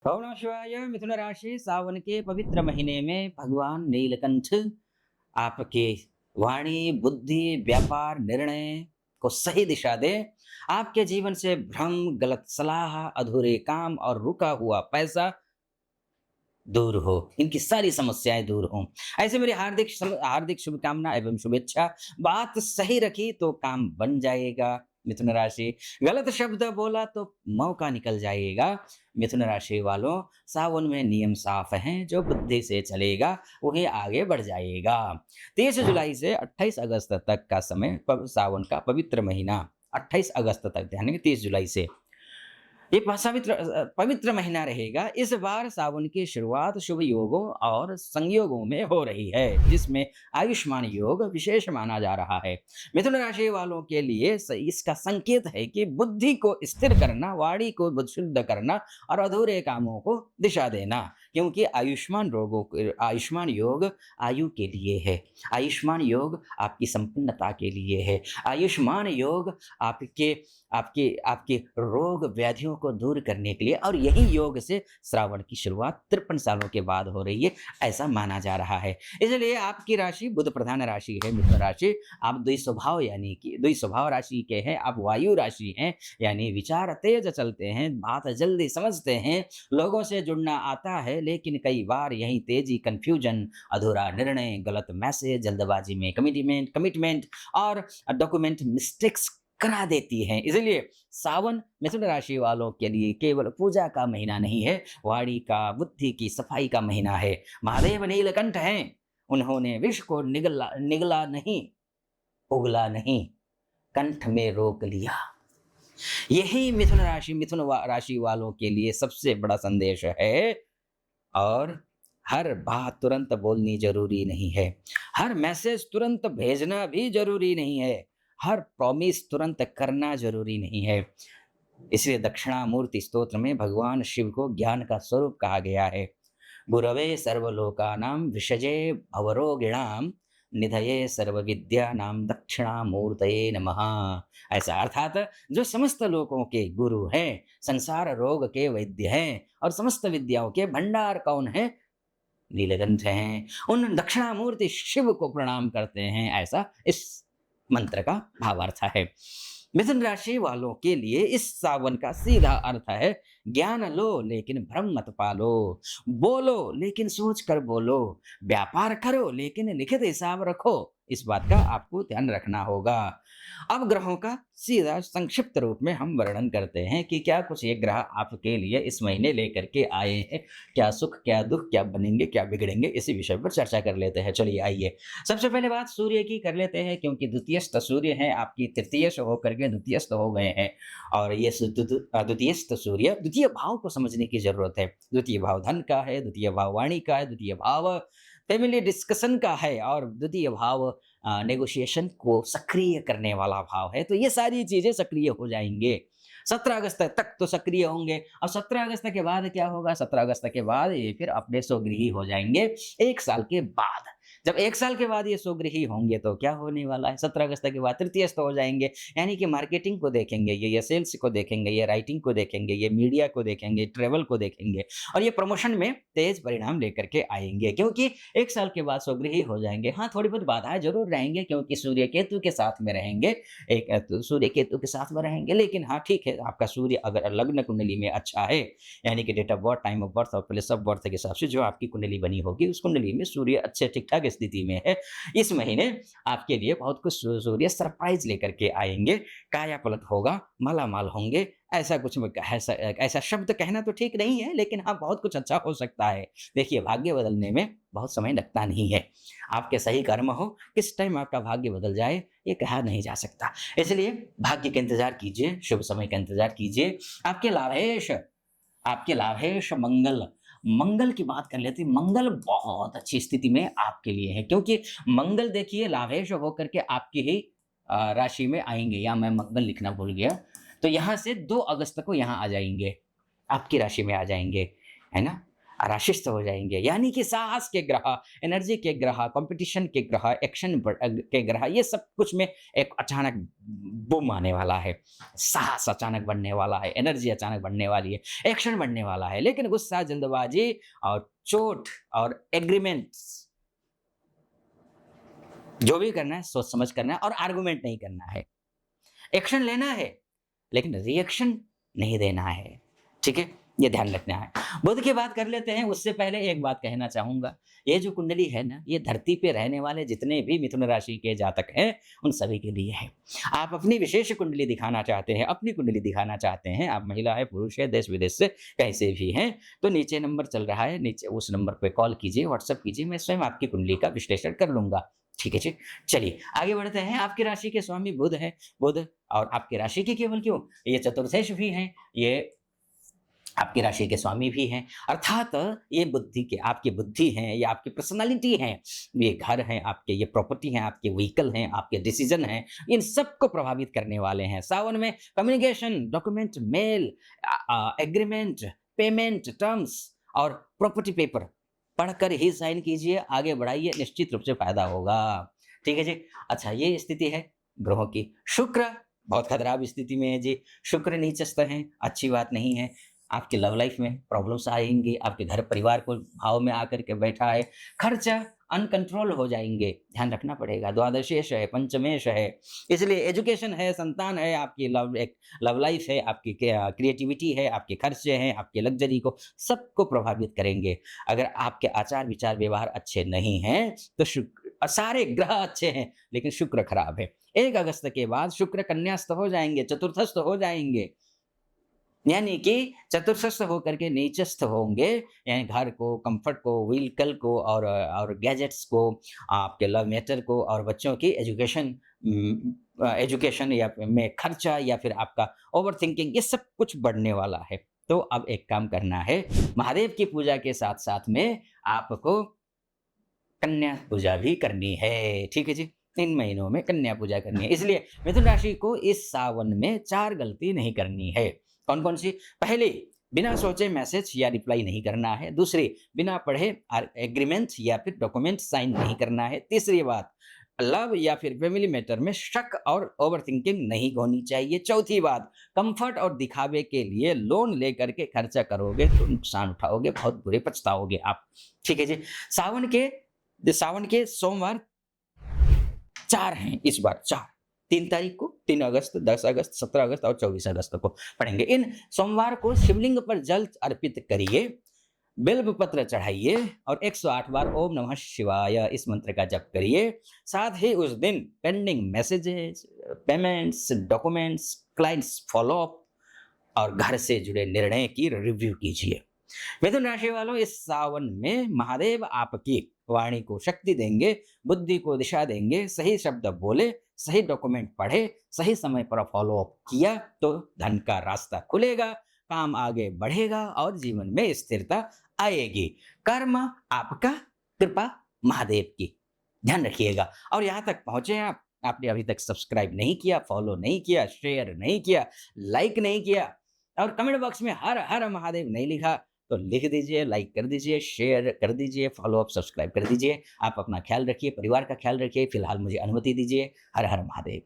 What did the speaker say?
ओम नमः शिवाय। मिथुन राशि सावन के पवित्र महीने में भगवान नीलकंठ आपके वाणी, बुद्धि, व्यापार, निर्णय को सही दिशा दे। आपके जीवन से भ्रम, गलत सलाह, अधूरे काम और रुका हुआ पैसा दूर हो। इनकी सारी समस्याएँ दूर हों। ऐसे मेरी हार्दिक शुभकामना एवं शुभेच्छा। बात सही रखी तो काम बन जाएगा। मिथुन राशि, गलत शब्द बोला तो मौका निकल जाएगा। मिथुन राशि वालों, सावन में नियम साफ हैं, जो बुद्धि से चलेगा वही आगे बढ़ जाएगा। 30 जुलाई से 28 अगस्त तक का समय सावन का पवित्र महीना, 28 अगस्त तक यानी कि 30 जुलाई से ये पवित्र महीना रहेगा। इस बार सावन की शुरुआत शुभ योगों और संयोगों में हो रही है, जिसमें आयुष्मान योग विशेष माना जा रहा है। मिथुन राशि वालों के लिए इसका संकेत है कि बुद्धि को स्थिर करना, वाणी को शुद्ध करना और अधूरे कामों को दिशा देना, क्योंकि आयुष्मान योग आयु के लिए है। आयुष्मान योग आपकी संपन्नता के लिए है। आयुष्मान योग आपके आपके आपके रोग व्याधियों को दूर करने के लिए, और यही योग से श्रावण की शुरुआत 53 सालों के बाद हो रही है, ऐसा माना जा रहा है। इसलिए आपकी राशि बुध प्रधान राशि है मिथुन राशि। आप द्विस्वभाव यानी कि द्विस्वभाव राशि के हैं। आप वायु राशि हैं, यानी विचार तेज चलते हैं, बात जल्दी समझते हैं, लोगों से जुड़ना आता है, लेकिन कई बार यही तेजी कन्फ्यूजन, अधूरा निर्णय, गलत मैसेज, जल्दबाजी में कमिटमेंट और डॉक्यूमेंट मिस्टेक्स करा देती हैं। इसलिए सावन मिथुन राशि वालों के लिए केवल पूजा का महीना नहीं है, वाणी का, बुद्धि की सफाई का महीना है। महादेव नीलकंठ हैं, उन्होंने विष को निगला नहीं, उगला नहीं, कंठ में रोक लिया। यही राशि वालों के लिए सबसे बड़ा संदेश है। और हर बात तुरंत बोलनी ज़रूरी नहीं है। हर मैसेज तुरंत भेजना भी ज़रूरी नहीं है। हर प्रॉमिस तुरंत करना ज़रूरी नहीं है। इसलिए दक्षिणामूर्ति स्तोत्र में भगवान शिव को ज्ञान का स्वरूप कहा गया है। गुरवे सर्वलोकानां विषजे भवरोगिणां निधये सर्वविद्यानां दक्षिणामूर्तये नमः। ऐसा अर्थात जो समस्त लोकों के गुरु हैं, संसार रोग के वैद्य हैं और समस्त विद्याओं के भंडार कौन है? नीलकंठ हैं। उन दक्षिणामूर्ति शिव को प्रणाम करते हैं, ऐसा इस मंत्र का भावार्थ है। मिथुन राशि वालों के लिए इस सावन का सीधा अर्थ है, ज्ञान लो लेकिन भ्रम मत पालो, बोलो लेकिन सोच कर बोलो, व्यापार करो लेकिन लिखित हिसाब रखो। इस बात का आपको ध्यान रखना होगा। अब ग्रहों का सीधा संक्षिप्त रूप में हम वर्णन करते हैं कि क्या कुछ ये ग्रह आपके लिए इस महीने लेकर के आए हैं, क्या सुख, क्या दुख, क्या बनेंगे, क्या बिगड़ेंगे, इसी विषय पर चर्चा कर लेते हैं। चलिए आइए, सबसे पहले बात सूर्य की कर लेते हैं, क्योंकि द्वितीयस्थ सूर्य हैं, आपकी तृतीयस्थ होकर के द्वितीयस्थ हो गए हैं। और ये द्वितीयस्थ सूर्य, द्वितीय भाव को समझने की जरूरत है। द्वितीय भाव धन का है, द्वितीय भाव वाणी का है, द्वितीय भाव फैमिली डिस्कशन का है, और द्वितीय भाव नेगोशिएशन को सक्रिय करने वाला भाव है। तो ये सारी चीजें सक्रिय हो जाएंगे 17 अगस्त तक तो सक्रिय होंगे। और 17 अगस्त के बाद क्या होगा? 17 अगस्त के बाद ये फिर अपने स्वगृही हो जाएंगे 1 साल के बाद। जब 1 साल के बाद ये स्वगृही होंगे तो क्या होने वाला है? 17 अगस्त के बाद तृतीयस्थ हो जाएंगे, यानी कि मार्केटिंग को देखेंगे ये सेल्स को देखेंगे, ये राइटिंग को देखेंगे, ये मीडिया को देखेंगे, ट्रेवल को देखेंगे, और ये प्रमोशन में तेज परिणाम लेकर के आएंगे, क्योंकि 1 साल के बाद स्वगृही हो जाएंगे। हाँ, थोड़ी बहुत बाधाएं जरूर रहेंगे, क्योंकि सूर्य केतु के साथ में रहेंगे, सूर्य केतु के साथ में रहेंगे। लेकिन हाँ ठीक है, आपका सूर्य अगर लग्न कुंडली में अच्छा है, यानी कि date of birth, time of birth और प्लेस ऑफ बर्थ के हिसाब से जो आपकी कुंडली बनी होगी, उस कुंडली में सूर्य अच्छे ठीक ठाक स्थिति में है, इस महीने आपके लिए बहुत कुछ सूर्य सरप्राइज लेकर के आएंगे। काया पलट होगा, मालामाल होंगे, ऐसा कुछ ऐसा शब्द कहना तो ठीक नहीं है, लेकिन हाँ बहुत कुछ अच्छा हो सकता है। देखिए, भाग्य बदलने में बहुत समय लगता नहीं है। आपके सही कर्म हो, किस टाइम आपका भाग्य बदल जाए ये कहा नहीं जा सकता। इसलिए भाग्य का इंतजार कीजिए, शुभ समय का इंतजार कीजिए। आपके लाभेश मंगल, मंगल की बात कर लेते हैं। मंगल बहुत अच्छी स्थिति में आपके लिए है, क्योंकि मंगल देखिए लाभेश होकर के आपकी ही राशि में आएंगे। या मैं मंगल लिखना भूल गया, तो यहाँ से 2 अगस्त को यहाँ आ जाएंगे, आपकी राशि में आ जाएंगे, है ना। राशिस्त हो जाएँगे। यानी कि साहस के ग्रह, एनर्जी के ग्रह, कॉम्पिटिशन के ग्रह, एक्शन के ग्रह, ये सब कुछ में एक अचानक बूम आने वाला है। साहस अचानक बढ़ने वाला है, एनर्जी अचानक बढ़ने वाली है, एक्शन बढ़ने वाला है। लेकिन गुस्सा, जल्दबाज़ी और चोट और एग्रीमेंट्स, जो भी करना है सोच समझ करना है और आर्गुमेंट नहीं करना है। एक्शन लेना है, लेकिन रिएक्शन नहीं देना है। ठीक है? ये ध्यान रखना है। बुध की बात कर लेते हैं, उससे पहले एक बात कहना चाहूँगा। ये जो कुंडली है ना, ये धरती पे रहने वाले जितने भी मिथुन राशि के जातक हैं, उन सभी के लिए है। आप अपनी विशेष कुंडली दिखाना चाहते हैं, अपनी कुंडली दिखाना चाहते हैं, आप महिला हैं, पुरुष हैं, देश-विदेश से कहीं से भी हैं, तो नीचे नंबर चल रहा है, नीचे उस नंबर पे कॉल कीजिए, व्हाट्सएप कीजिए, मैं स्वयं आपकी कुंडली का विश्लेषण कर लूँगा। ठीक है जी? चलिए, आगे बढ़ते हैं। आपकी राशि के स्वामी बुध हैं। बुध और आपकी राशि के केवल क्यों, ये चतुर्थेश भी हैं, ये आपकी राशि के स्वामी भी हैं, अर्थात ये बुद्धि के आपकी बुद्धि हैं, ये आपकी पर्सनैलिटी हैं, ये घर हैं आपके, ये प्रॉपर्टी हैं आपके, व्हीकल हैं आपके, डिसीजन हैं, इन सबको प्रभावित करने वाले हैं। सावन में communication, document, mail, agreement, payment, terms और प्रॉपर्टी पेपर पढ़कर ही साइन कीजिए, आगे बढ़ाइए, निश्चित रूप से फायदा होगा। ठीक है जी? अच्छा, ये स्थिति है ग्रहों की। शुक्र बहुत खराब स्थिति में है जी। शुक्र नीचस्थ हैं, अच्छी बात नहीं है। आपकी लव लाइफ में प्रॉब्लम्स आएँगी, आपके घर परिवार को भाव में आकर के बैठा है, खर्चा अनकंट्रोल हो जाएँगे, ध्यान रखना पड़ेगा। द्वादशेश है, पंचमेश है, इसलिए एजुकेशन है, संतान है, आपकी लव लाइफ है, आपकी क्रिएटिविटी है, आपके खर्चे हैं, आपके लग्ज़री को सबको प्रभावित करेंगे। अगर आपके आचार, विचार, व्यवहार अच्छे नहीं हैं, तो सारे ग्रह अच्छे हैं, लेकिन शुक्र खराब है। 1 अगस्त के बाद शुक्र कन्यास्थ हो जाएँगे, चतुर्थस्थ हो जाएँगे। यानी कि चतुर्थस्थ होकर के नीचस्थ होंगे, यानी घर को, कंफर्ट को, व्हीकल को और गैजेट्स को, आपके लव मैटर को और बच्चों की एजुकेशन या में खर्चा या फिर आपका ओवरथिंकिंग, ये सब कुछ बढ़ने वाला है। तो अब एक काम करना है, महादेव की पूजा के साथ-साथ में आपको कन्या पूजा भी करनी है। ठीक है जी? इन महीनों में कन्या पूजा करनी है। इसलिए मिथुन राशि को इस सावन में 4 गलती नहीं करनी है। कौन-कौन सी? पहली, बिना सोचे मैसेज या रिप्लाई नहीं करना है। दूसरी, बिना पढ़े एग्रीमेंट या फिर डॉक्यूमेंट साइन नहीं करना है। तीसरी बात, लव या फिर फैमिली मैटर में शक और ओवरथिंकिंग नहीं होनी चाहिए। चौथी बात, कंफर्ट और दिखावे के लिए लोन लेकर के खर्चा करोगे तो नुकसान उठाओगे, बहुत बुरे पछताओगे आप। ठीक है जी? सावन के सोमवार 4 हैं इस बार, 4। 3 तारीख को, 3 अगस्त, 10 अगस्त, 17 अगस्त और 24 अगस्त को पढ़ेंगे। इन सोमवार को शिवलिंग पर जल अर्पित करिए, बिल्व पत्र चढ़ाइए और 108 बार ओम नमः शिवाय इस मंत्र का जप करिए। साथ ही उस दिन pending messages, payments, documents, clients follow-up और घर से जुड़े निर्णय की रिव्यू कीजिए। मिथुन राशि वालों, इस सावन में महादेव आपकी वाणी को शक्ति देंगे, बुद्धि को दिशा देंगे। सही शब्द बोले, सही डॉक्यूमेंट पढ़े, सही समय पर फॉलो अप किया तो धन का रास्ता खुलेगा, काम आगे बढ़ेगा और जीवन में स्थिरता आएगी। कर्म आपका, कृपा महादेव की। ध्यान रखिएगा। और यहाँ तक पहुंचे आप, आपने अभी तक सब्सक्राइब नहीं किया, फॉलो नहीं किया, शेयर नहीं किया, लाइक नहीं किया और कमेंट बॉक्स में हर हर महादेव नहीं लिखा, तो लिख दीजिए, लाइक कर दीजिए, शेयर कर दीजिए, फॉलो अप, सब्सक्राइब कर दीजिए। आप अपना ख्याल रखिए, परिवार का ख्याल रखिए। फिलहाल मुझे अनुमति दीजिए। हर हर महादेव।